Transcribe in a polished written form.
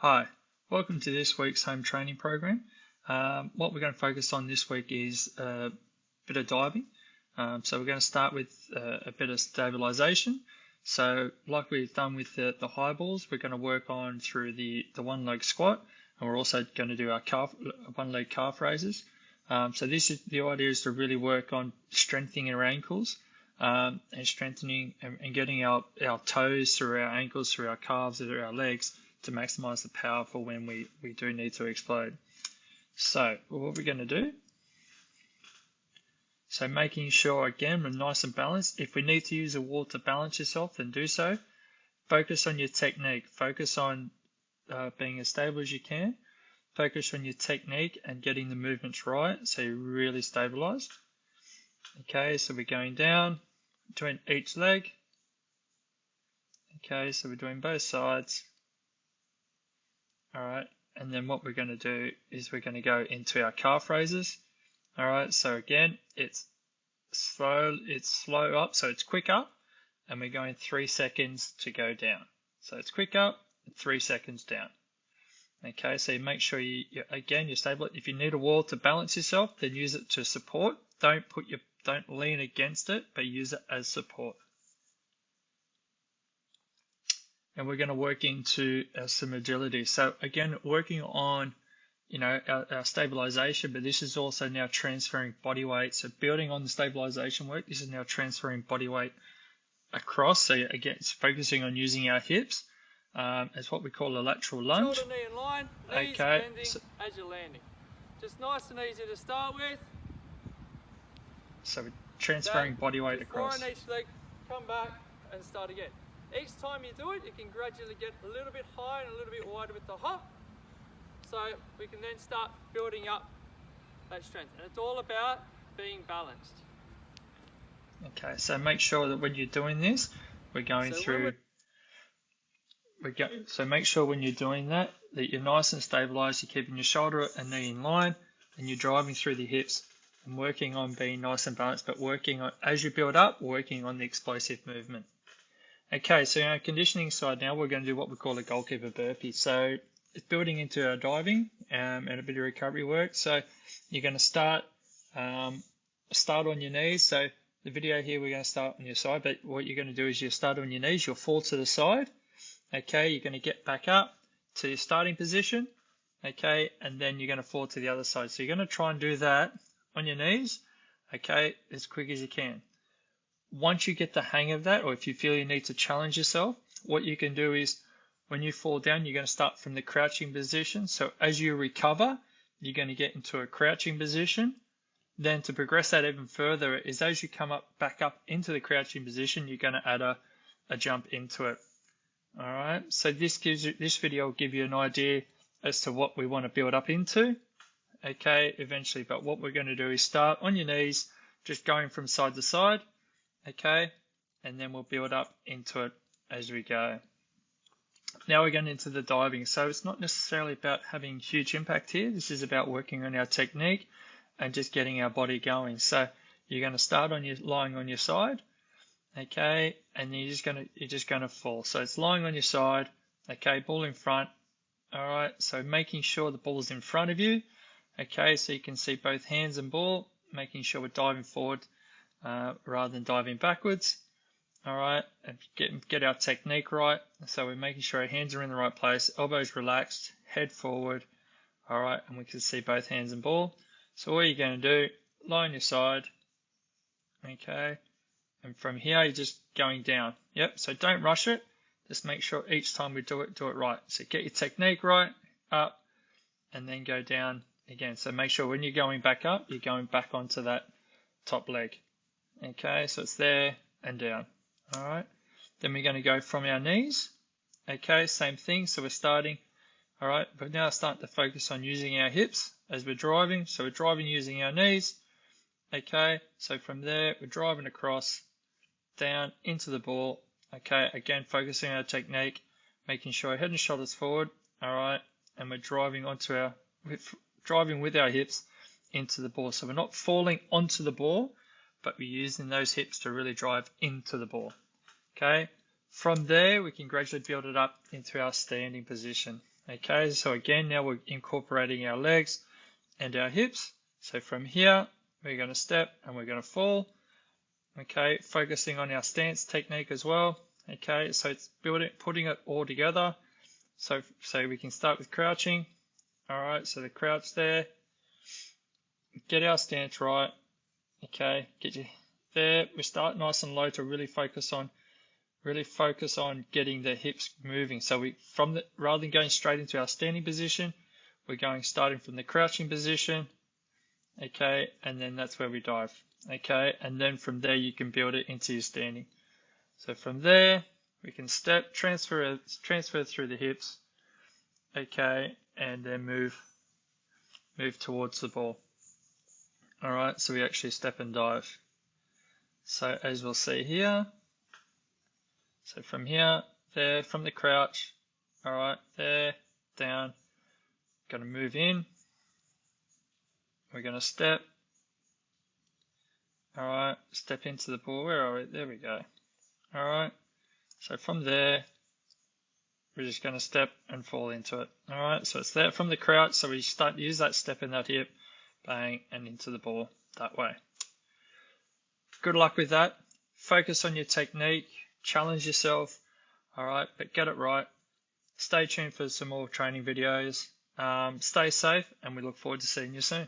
Hi, welcome to this week's home training program. What we're going to focus on this week is a bit of diving. So we're going to start with a bit of stabilization. So like we've done with the high balls, we're going to work on through the one leg squat, and we're also going to do our one leg calf raises. So the idea is to really work on strengthening our ankles and strengthening and getting our toes through our ankles, through our calves, through our legs, to maximize the power for when we do need to explode. So what we're going to do, so making sure again we're nice and balanced. If we need to use a wall to balance yourself, then do so. Focus on your technique. Focus on being as stable as you can. Focus on your technique and getting the movements right so you're really stabilized. Okay, so we're going down between each leg. Okay, so we're doing both sides. Alright, and then what we're going to do is we're going to go into our calf raises. Alright, so again, it's slow up, so it's quick up, and we're going 3 seconds to go down. So it's quick up, 3 seconds down. Okay, so you make sure you're stable. If you need a wall to balance yourself, then use it to support. Don't lean against it, but use it as support. And we're going to work into some agility. So again, working on our stabilization, but this is also now transferring body weight. So building on the stabilization work, this is now transferring body weight across. So again, it's focusing on using our hips as what we call a lateral lunge. Shoulder, knee in line, knees bending as you're landing. Just nice and easy to start with. So we're transferring body weight across. 4 on each leg, come back and start again. Each time you do it, you can gradually get a little bit higher and a little bit wider with the hop. So we can then start building up that strength. And it's all about being balanced. Okay, so make sure that when you're doing this, we're going through. So make sure when you're doing that you're nice and stabilized, you're keeping your shoulder and knee in line, and you're driving through the hips and working on being nice and balanced, but working on, as you build up, working on the explosive movement. Okay, so in our conditioning side now, we're going to do what we call a goalkeeper burpee. So it's building into our diving and a bit of recovery work. So you're going to start on your knees. So the video here, we're going to start on your side, but what you're going to do is you start on your knees, you'll fall to the side. Okay, you're going to get back up to your starting position. Okay, and then you're going to fall to the other side. So you're going to try and do that on your knees, okay, as quick as you can. Once you get the hang of that, or if you feel you need to challenge yourself, what you can do is when you fall down, you're going to start from the crouching position. So as you recover, you're going to get into a crouching position. Then to progress that even further is as you come back up into the crouching position, you're going to add a jump into it. All right. So this video will give you an idea as to what we want to build up into. Okay, eventually. But what we're going to do is start on your knees, just going from side to side. Okay, and then we'll build up into it as we go. Now we're going into the diving. So it's not necessarily about having huge impact here. This is about working on our technique and just getting our body going. So you're going to start lying on your side. Okay, and then you're just going to fall. So it's lying on your side. Okay, ball in front. All right, so making sure the ball is in front of you. Okay, so you can see both hands and ball, making sure we're diving forward rather than diving backwards. All right, and get our technique right. So we're making sure our hands are in the right place, elbows relaxed, head forward. All right, and we can see both hands and ball. So what you're going to do, lie on your side. Okay, and from here you're just going down. Yep, so don't rush it. Just make sure each time we do it right. So get your technique right, up, and then go down again. So make sure when you're going back up, you're going back onto that top leg. Okay, so it's there and down. All right, then we're going to go from our knees. Okay, same thing. So we're starting. All right, but now starting to focus on using our hips as we're driving. So we're driving using our knees. Okay, so from there we're driving across, down into the ball. Okay, again focusing on our technique, making sure our head and shoulders forward. All right, and we're driving with our hips into the ball. So we're not falling onto the ball, but we're using those hips to really drive into the ball. Okay, from there we can gradually build it up into our standing position. Okay, so again, now we're incorporating our legs and our hips. So from here, we're going to step and we're going to fall. Okay, focusing on our stance technique as well. Okay, so it's putting it all together. So we can start with crouching. All right, so the crouch there. Get our stance right. Okay, get you there. We start nice and low to really focus on getting the hips moving. So rather than going straight into our standing position, we're starting from the crouching position. Okay, and then that's where we dive. Okay, and then from there you can build it into your standing. So from there we can step, transfer through the hips. Okay, and then move towards the ball. All right, so we actually step and dive. So as we'll see here, so from here, there, from the crouch, all right, there, down, going to move in. We're going to step. All right, step into the ball. Where are we? There we go. All right, so from there, we're just going to step and fall into it. All right, so it's there from the crouch. So we start to use that step in that hip, bang, and into the ball that way. Good luck with that. Focus on your technique. Challenge yourself. All right, but get it right. Stay tuned for some more training videos. Stay safe, and we look forward to seeing you soon.